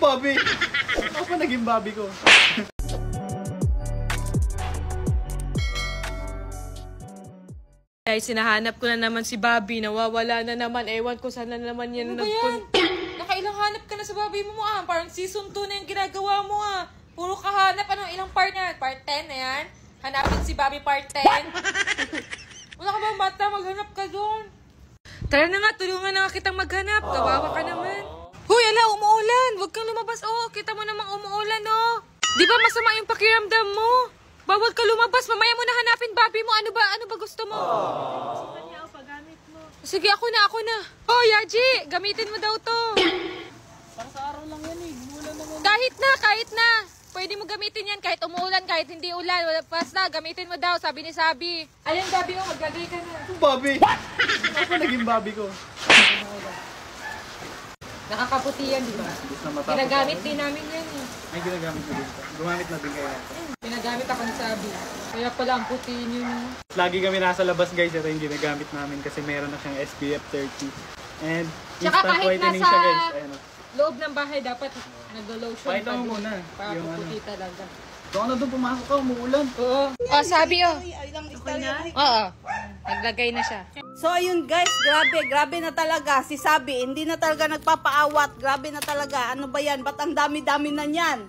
Bobby! Ako pa naging Bobby ko. Guys, sinahanap ko na naman si Bobby. Nawawala na naman. Ewan ko sana naman yan. Ano ba yan? Nakailang hanap ka na sa Bobby mo ah. Parang season 2 na yung ginagawa mo ah. Puro kahanap. Ano, ilang part na yan? Part 10 na yan? Hanapin si Bobby part 10? Wala ka bang bata? Maghanap ka doon. Tara na nga, tulungan na nga kitang maghanap. Kawawa ka naman. Huy, ala, umuulan. Huwag kang lumabas. Oh, kita mo namang umuulan, oh. Di ba masama yung pakiramdam mo? Bawal ka lumabas. Mamaya mo na hanapin Bobby mo. Ano ba gusto mo? Gusto ka niya o paggamit mo. Sige, ako na. Oh, Yaji, gamitin mo daw to. Para sa araw lang yan eh. Mula naman. Kahit na. Pwede mo gamitin yan kahit umuulan, kahit hindi ulan. Basta, gamitin mo daw, sabi ni Sabi. Ayan, Bobby, oh, maglagay ka na. Bobby! Ako pa naging Bobby ko. Nakakaputi yan, di ba? Ginagamit din namin yan eh. Ay, ginagamit na din. Gumamit na din kayo. Pinagamit ako ng Sabi. Kaya pala ang puti yun. Lagi kami nasa labas guys, ito yung ginagamit namin kasi meron na siyang SPF 30. And Tsaka instant kahit whitening nasa siya guys. Ayan o. loob ng bahay, dapat nag-lotion Pakita pa mo din. muna. Para Yung puputi talaga. Doon na doon, pumasok ka, umuulan. Oo. Oh, Sabi, oh. Okay na? Oo. Naglagay na siya. So ayun guys, grabe na talaga. Si Sabi, hindi na talaga nagpapaawat. Grabe na talaga. Ano ba yan? Ba't ang dami-dami na yan?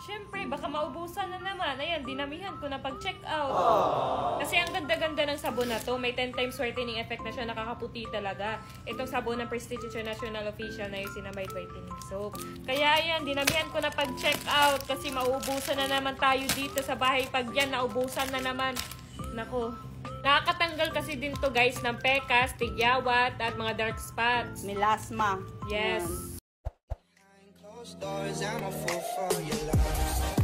Siyempre, baka maubusan na naman. Ayan, dinamihan ko na pag-check out. Kasi ang ganda-ganda ng sabon na to, may 10 times whitening effect na siya, nakakaputi talaga. Itong sabon ng Prestige International Official na yung Cinamide Whitening Soap. Kaya ayan, dinamihan ko na pag-check out kasi maubusan na naman tayo dito sa bahay. Pag yan, naubusan na naman. Nako. Nakakatanggal kasi din to guys ng pekas, tigyawat, at mga dark spots. Melasma. Yes. Yan. Stories, I'm a fool for your love.